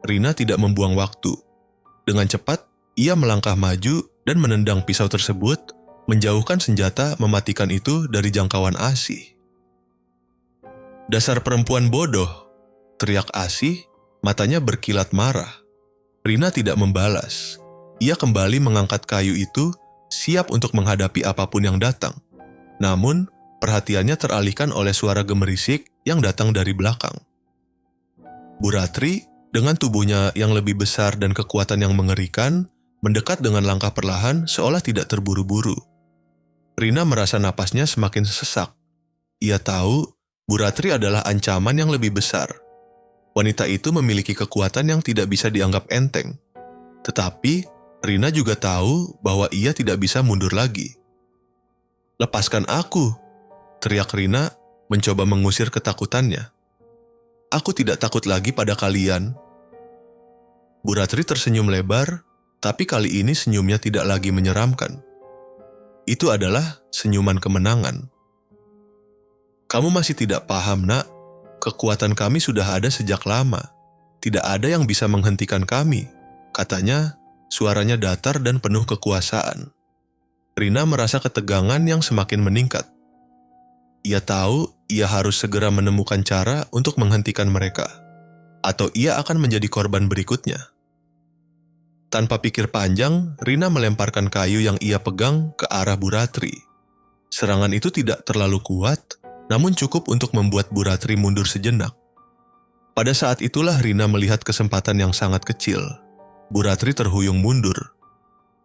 Rina tidak membuang waktu. Dengan cepat, ia melangkah maju dan menendang pisau tersebut, menjauhkan senjata mematikan itu dari jangkauan Asih. "Dasar perempuan bodoh," teriak Asih, matanya berkilat marah. Rina tidak membalas. Ia kembali mengangkat kayu itu, siap untuk menghadapi apapun yang datang. Namun, perhatiannya teralihkan oleh suara gemerisik yang datang dari belakang. Bu Ratri, dengan tubuhnya yang lebih besar dan kekuatan yang mengerikan, mendekat dengan langkah perlahan seolah tidak terburu-buru. Rina merasa napasnya semakin sesak. Ia tahu Bu Ratri adalah ancaman yang lebih besar. Wanita itu memiliki kekuatan yang tidak bisa dianggap enteng. Tetapi, Rina juga tahu bahwa ia tidak bisa mundur lagi. "Lepaskan aku!" teriak Rina, mencoba mengusir ketakutannya. "Aku tidak takut lagi pada kalian." Bu Ratri tersenyum lebar, tapi kali ini senyumnya tidak lagi menyeramkan. Itu adalah senyuman kemenangan. "Kamu masih tidak paham, Nak. Kekuatan kami sudah ada sejak lama. Tidak ada yang bisa menghentikan kami," katanya, suaranya datar dan penuh kekuasaan. Rina merasa ketegangan yang semakin meningkat. Ia tahu ia harus segera menemukan cara untuk menghentikan mereka, atau ia akan menjadi korban berikutnya. Tanpa pikir panjang, Rina melemparkan kayu yang ia pegang ke arah Bu Ratri. Serangan itu tidak terlalu kuat, namun cukup untuk membuat Bu Ratri mundur sejenak. Pada saat itulah Rina melihat kesempatan yang sangat kecil. Bu Ratri terhuyung mundur.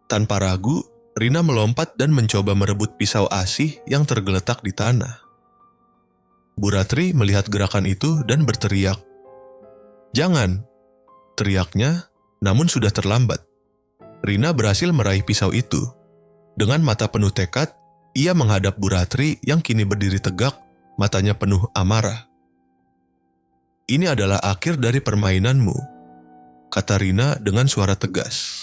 Tanpa ragu, Rina melompat dan mencoba merebut pisau asih yang tergeletak di tanah. Bu Ratri melihat gerakan itu dan berteriak. "Jangan!" teriaknya, namun sudah terlambat. Rina berhasil meraih pisau itu. Dengan mata penuh tekad, ia menghadap Bu Ratri yang kini berdiri tegak, matanya penuh amarah. "Ini adalah akhir dari permainanmu," kata Rina dengan suara tegas.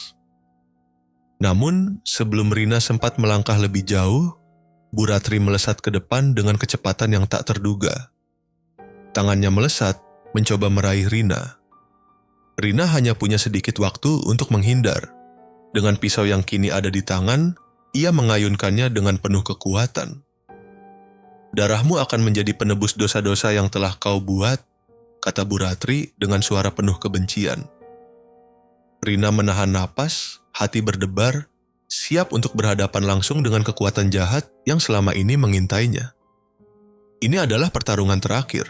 Namun, sebelum Rina sempat melangkah lebih jauh, Bu Ratri melesat ke depan dengan kecepatan yang tak terduga. Tangannya melesat, mencoba meraih Rina. Rina hanya punya sedikit waktu untuk menghindar. Dengan pisau yang kini ada di tangan, ia mengayunkannya dengan penuh kekuatan. "Darahmu akan menjadi penebus dosa-dosa yang telah kau buat," kata Bu Ratri dengan suara penuh kebencian. Rina menahan napas, hati berdebar, siap untuk berhadapan langsung dengan kekuatan jahat yang selama ini mengintainya. Ini adalah pertarungan terakhir.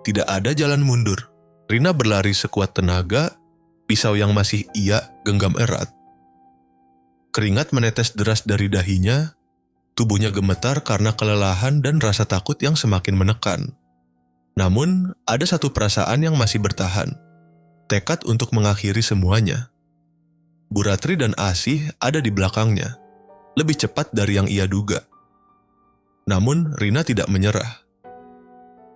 Tidak ada jalan mundur. Rina berlari sekuat tenaga, pisau yang masih ia genggam erat. Keringat menetes deras dari dahinya, tubuhnya gemetar karena kelelahan dan rasa takut yang semakin menekan. Namun, ada satu perasaan yang masih bertahan. Tekad untuk mengakhiri semuanya. Bu Ratri dan Asih ada di belakangnya, lebih cepat dari yang ia duga. Namun Rina tidak menyerah.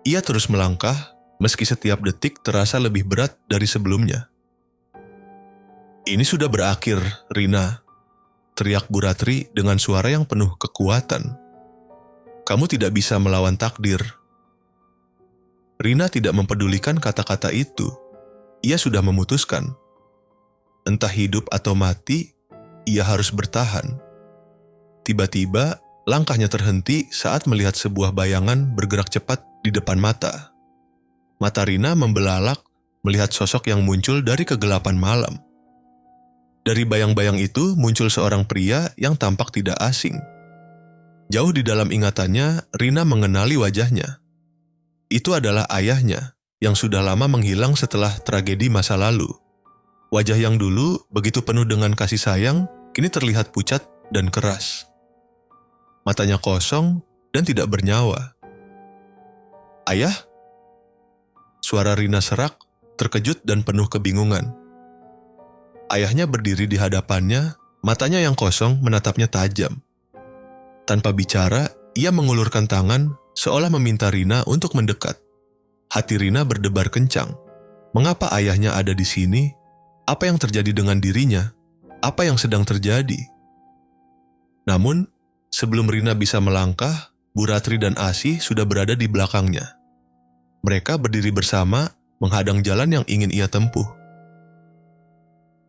Ia terus melangkah, meski setiap detik terasa lebih berat dari sebelumnya. "Ini sudah berakhir, Rina," teriak Bu Ratri dengan suara yang penuh kekuatan. "Kamu tidak bisa melawan takdir." Rina tidak mempedulikan kata-kata itu. Ia sudah memutuskan. Entah hidup atau mati, ia harus bertahan. Tiba-tiba, langkahnya terhenti saat melihat sebuah bayangan bergerak cepat di depan mata. Mata Rina membelalak melihat sosok yang muncul dari kegelapan malam. Dari bayang-bayang itu muncul seorang pria yang tampak tidak asing. Jauh di dalam ingatannya, Rina mengenali wajahnya. Itu adalah ayahnya, yang sudah lama menghilang setelah tragedi masa lalu. Wajah yang dulu begitu penuh dengan kasih sayang, kini terlihat pucat dan keras. Matanya kosong dan tidak bernyawa. "Ayah?" Suara Rina serak, terkejut dan penuh kebingungan. Ayahnya berdiri di hadapannya, matanya yang kosong menatapnya tajam. Tanpa bicara, ia mengulurkan tangan seolah meminta Rina untuk mendekat. Hati Rina berdebar kencang. Mengapa ayahnya ada di sini? Apa yang terjadi dengan dirinya? Apa yang sedang terjadi? Namun, sebelum Rina bisa melangkah, Bu Ratri dan Asih sudah berada di belakangnya. Mereka berdiri bersama, menghadang jalan yang ingin ia tempuh.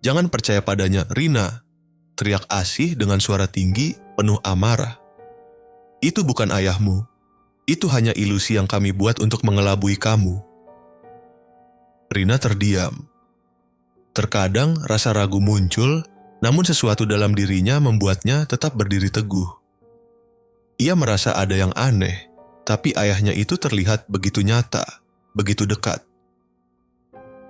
"Jangan percaya padanya, Rina," teriak Asih dengan suara tinggi, penuh amarah. "Itu bukan ayahmu. Itu hanya ilusi yang kami buat untuk mengelabui kamu." Rina terdiam. Terkadang rasa ragu muncul, namun sesuatu dalam dirinya membuatnya tetap berdiri teguh. Ia merasa ada yang aneh, tapi ayahnya itu terlihat begitu nyata, begitu dekat.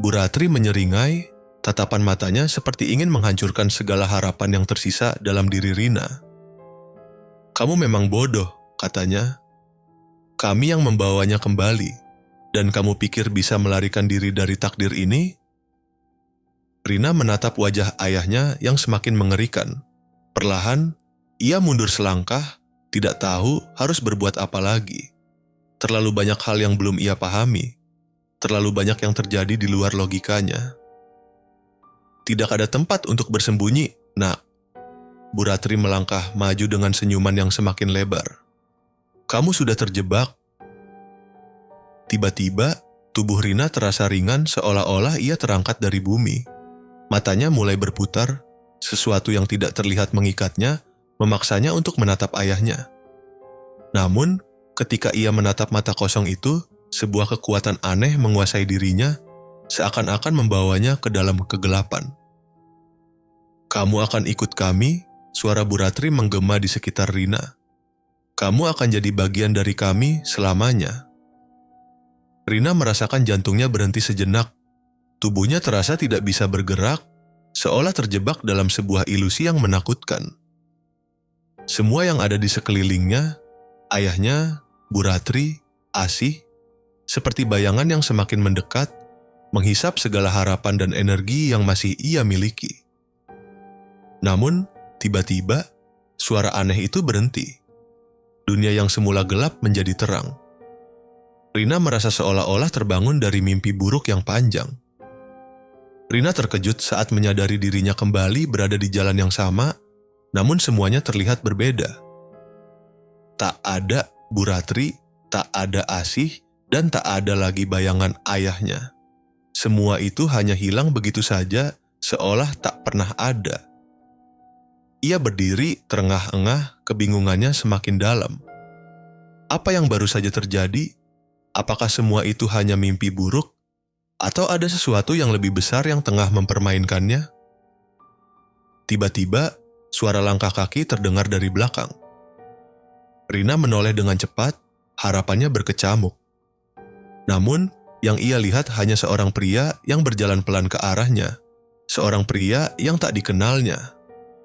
Bu Ratri menyeringai, tatapan matanya seperti ingin menghancurkan segala harapan yang tersisa dalam diri Rina. "Kamu memang bodoh," katanya. "Kami yang membawanya kembali, dan kamu pikir bisa melarikan diri dari takdir ini?" Rina menatap wajah ayahnya yang semakin mengerikan. Perlahan, ia mundur selangkah, tidak tahu harus berbuat apa lagi. Terlalu banyak hal yang belum ia pahami. Terlalu banyak yang terjadi di luar logikanya. "Tidak ada tempat untuk bersembunyi, Nak." Bu Ratri melangkah maju dengan senyuman yang semakin lebar. "Kamu sudah terjebak." Tiba-tiba, tubuh Rina terasa ringan seolah-olah ia terangkat dari bumi. Matanya mulai berputar, sesuatu yang tidak terlihat mengikatnya, memaksanya untuk menatap ayahnya. Namun, ketika ia menatap mata kosong itu, sebuah kekuatan aneh menguasai dirinya, seakan-akan membawanya ke dalam kegelapan. "Kamu akan ikut kami," suara Bu Ratri menggema di sekitar Rina. "Kamu akan jadi bagian dari kami selamanya." Rina merasakan jantungnya berhenti sejenak. Tubuhnya terasa tidak bisa bergerak, seolah terjebak dalam sebuah ilusi yang menakutkan. Semua yang ada di sekelilingnya, ayahnya, Bu Ratri, Asih, seperti bayangan yang semakin mendekat, menghisap segala harapan dan energi yang masih ia miliki. Namun, tiba-tiba, suara aneh itu berhenti. Dunia yang semula gelap menjadi terang. Rina merasa seolah-olah terbangun dari mimpi buruk yang panjang. Rina terkejut saat menyadari dirinya kembali berada di jalan yang sama, namun semuanya terlihat berbeda. Tak ada Bu Ratri, tak ada Asih, dan tak ada lagi bayangan ayahnya. Semua itu hanya hilang begitu saja, seolah tak pernah ada. Ia berdiri terengah-engah, kebingungannya semakin dalam. Apa yang baru saja terjadi? Apakah semua itu hanya mimpi buruk? Atau ada sesuatu yang lebih besar yang tengah mempermainkannya? Tiba-tiba, suara langkah kaki terdengar dari belakang. Rina menoleh dengan cepat, harapannya berkecamuk. Namun, yang ia lihat hanya seorang pria yang berjalan pelan ke arahnya. Seorang pria yang tak dikenalnya.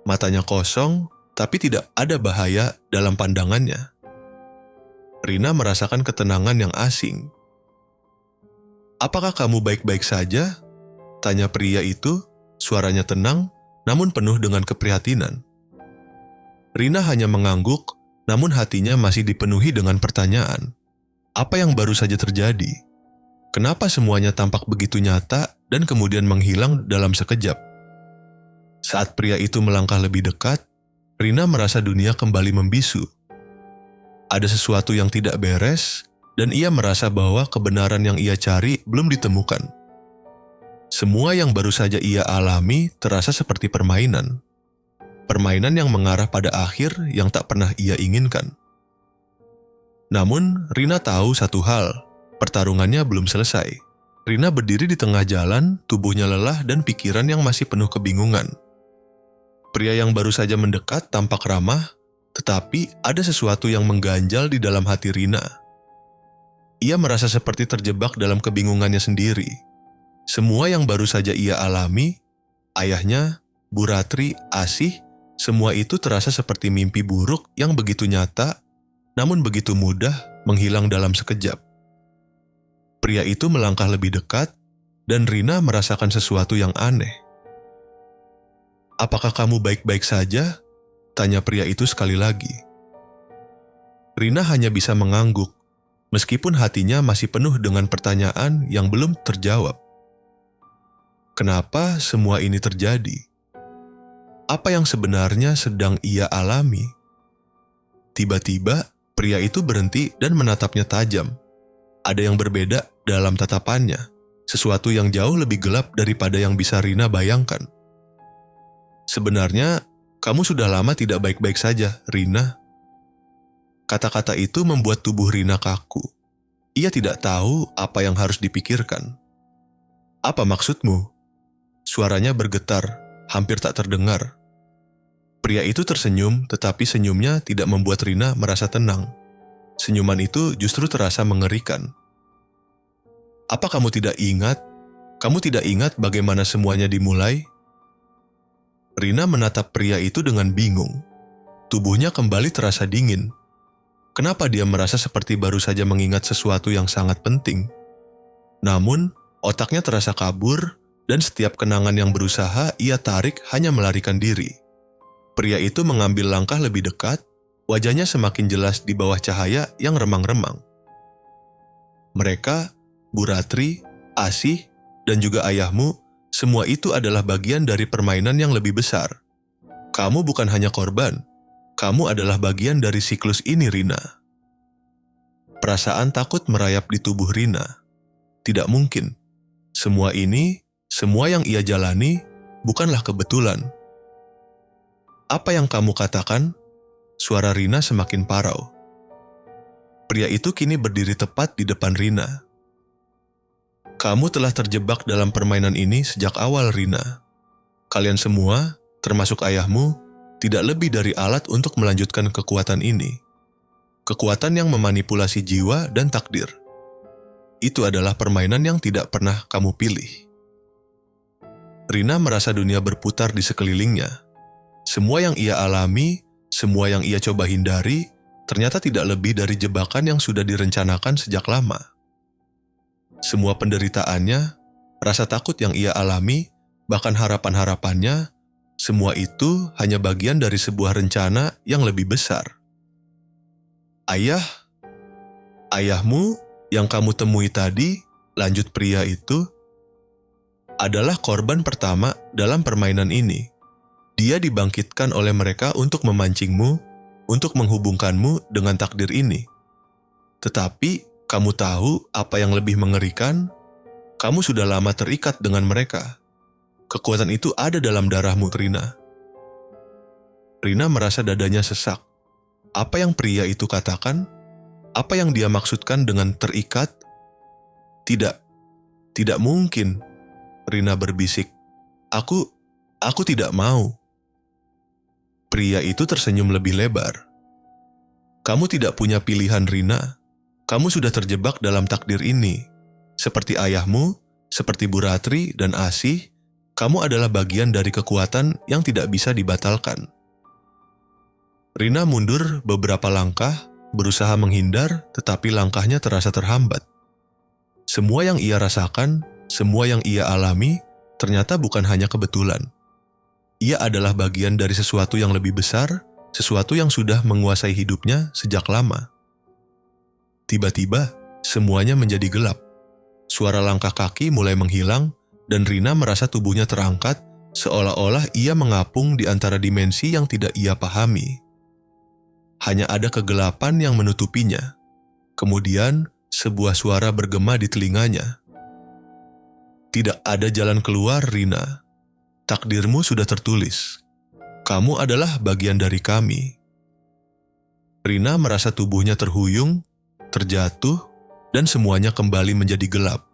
Matanya kosong, tapi tidak ada bahaya dalam pandangannya. Rina merasakan ketenangan yang asing. "Apakah kamu baik-baik saja?" tanya pria itu, suaranya tenang, namun penuh dengan keprihatinan. Rina hanya mengangguk, namun hatinya masih dipenuhi dengan pertanyaan. Apa yang baru saja terjadi? Kenapa semuanya tampak begitu nyata dan kemudian menghilang dalam sekejap? Saat pria itu melangkah lebih dekat, Rina merasa dunia kembali membisu. Ada sesuatu yang tidak beres, dan ia merasa bahwa kebenaran yang ia cari belum ditemukan. Semua yang baru saja ia alami terasa seperti permainan. Permainan yang mengarah pada akhir yang tak pernah ia inginkan. Namun, Rina tahu satu hal, pertarungannya belum selesai. Rina berdiri di tengah jalan, tubuhnya lelah dan pikiran yang masih penuh kebingungan. Pria yang baru saja mendekat tampak ramah, tetapi ada sesuatu yang mengganjal di dalam hati Rina. Ia merasa seperti terjebak dalam kebingungannya sendiri. Semua yang baru saja ia alami, ayahnya, Bu Ratri, Asih, semua itu terasa seperti mimpi buruk yang begitu nyata, namun begitu mudah menghilang dalam sekejap. Pria itu melangkah lebih dekat, dan Rina merasakan sesuatu yang aneh. "Apakah kamu baik-baik saja?" tanya pria itu sekali lagi. Rina hanya bisa mengangguk, meskipun hatinya masih penuh dengan pertanyaan yang belum terjawab. Kenapa semua ini terjadi? Apa yang sebenarnya sedang ia alami? Tiba-tiba, pria itu berhenti dan menatapnya tajam. Ada yang berbeda dalam tatapannya, sesuatu yang jauh lebih gelap daripada yang bisa Rina bayangkan. "Sebenarnya, kamu sudah lama tidak baik-baik saja, Rina." Kata-kata itu membuat tubuh Rina kaku. Ia tidak tahu apa yang harus dipikirkan. "Apa maksudmu?" Suaranya bergetar, hampir tak terdengar. Pria itu tersenyum, tetapi senyumnya tidak membuat Rina merasa tenang. Senyuman itu justru terasa mengerikan. Apa kamu tidak ingat? Kamu tidak ingat bagaimana semuanya dimulai? Rina menatap pria itu dengan bingung. Tubuhnya kembali terasa dingin. Kenapa dia merasa seperti baru saja mengingat sesuatu yang sangat penting? Namun, otaknya terasa kabur, dan setiap kenangan yang berusaha ia tarik hanya melarikan diri. Pria itu mengambil langkah lebih dekat, wajahnya semakin jelas di bawah cahaya yang remang-remang. Mereka, Bu Ratri, Asih, dan juga ayahmu, semua itu adalah bagian dari permainan yang lebih besar. Kamu bukan hanya korban, kamu adalah bagian dari siklus ini, Rina. Perasaan takut merayap di tubuh Rina. Tidak mungkin. Semua ini, semua yang ia jalani, bukanlah kebetulan. Apa yang kamu katakan? Suara Rina semakin parau. Pria itu kini berdiri tepat di depan Rina. Kamu telah terjebak dalam permainan ini sejak awal, Rina. Kalian semua, termasuk ayahmu, tidak lebih dari alat untuk melanjutkan kekuatan ini. Kekuatan yang memanipulasi jiwa dan takdir. Itu adalah permainan yang tidak pernah kamu pilih. Rina merasa dunia berputar di sekelilingnya. Semua yang ia alami, semua yang ia coba hindari, ternyata tidak lebih dari jebakan yang sudah direncanakan sejak lama. Semua penderitaannya, rasa takut yang ia alami, bahkan harapan-harapannya, semua itu hanya bagian dari sebuah rencana yang lebih besar. Ayahmu yang kamu temui tadi, lanjut pria itu, adalah korban pertama dalam permainan ini. Dia dibangkitkan oleh mereka untuk memancingmu, untuk menghubungkanmu dengan takdir ini. Tetapi, kamu tahu apa yang lebih mengerikan? Kamu sudah lama terikat dengan mereka. Kekuatan itu ada dalam darahmu, Rina. Rina merasa dadanya sesak. Apa yang pria itu katakan? Apa yang dia maksudkan dengan terikat? Tidak mungkin, Rina berbisik. Aku tidak mau. Pria itu tersenyum lebih lebar. Kamu tidak punya pilihan, Rina. Kamu sudah terjebak dalam takdir ini. Seperti ayahmu, seperti Bu Ratri dan Asih, kamu adalah bagian dari kekuatan yang tidak bisa dibatalkan. Rina mundur beberapa langkah, berusaha menghindar, tetapi langkahnya terasa terhambat. Semua yang ia rasakan, semua yang ia alami, ternyata bukan hanya kebetulan. Ia adalah bagian dari sesuatu yang lebih besar, sesuatu yang sudah menguasai hidupnya sejak lama. Tiba-tiba, semuanya menjadi gelap. Suara langkah kaki mulai menghilang, dan Rina merasa tubuhnya terangkat, seolah-olah ia mengapung di antara dimensi yang tidak ia pahami. Hanya ada kegelapan yang menutupinya. Kemudian, sebuah suara bergema di telinganya. Tidak ada jalan keluar, Rina. Takdirmu sudah tertulis. Kamu adalah bagian dari kami. Rina merasa tubuhnya terhuyung, terjatuh, dan semuanya kembali menjadi gelap.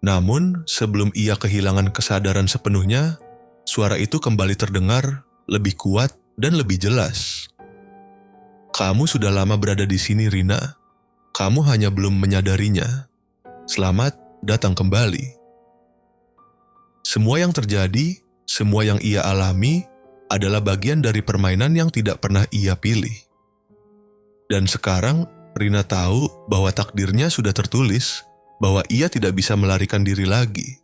Namun, sebelum ia kehilangan kesadaran sepenuhnya, suara itu kembali terdengar, lebih kuat dan lebih jelas. Kamu sudah lama berada di sini, Rina. Kamu hanya belum menyadarinya. Selamat datang kembali. Semua yang terjadi, semua yang ia alami, adalah bagian dari permainan yang tidak pernah ia pilih. Dan sekarang, Rina tahu bahwa takdirnya sudah tertulis, bahwa ia tidak bisa melarikan diri lagi.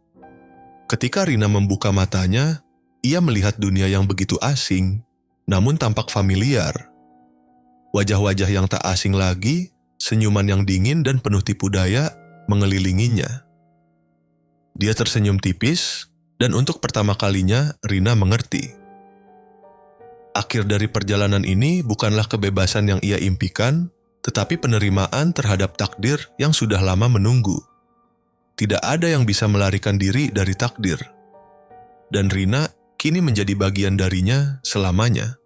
Ketika Rina membuka matanya, ia melihat dunia yang begitu asing, namun tampak familiar. Wajah-wajah yang tak asing lagi, senyuman yang dingin dan penuh tipu daya, mengelilinginya. Dia tersenyum tipis, dan untuk pertama kalinya Rina mengerti. Akhir dari perjalanan ini bukanlah kebebasan yang ia impikan, tetapi penerimaan terhadap takdir yang sudah lama menunggu. Tidak ada yang bisa melarikan diri dari takdir. Dan Rina kini menjadi bagian darinya selamanya.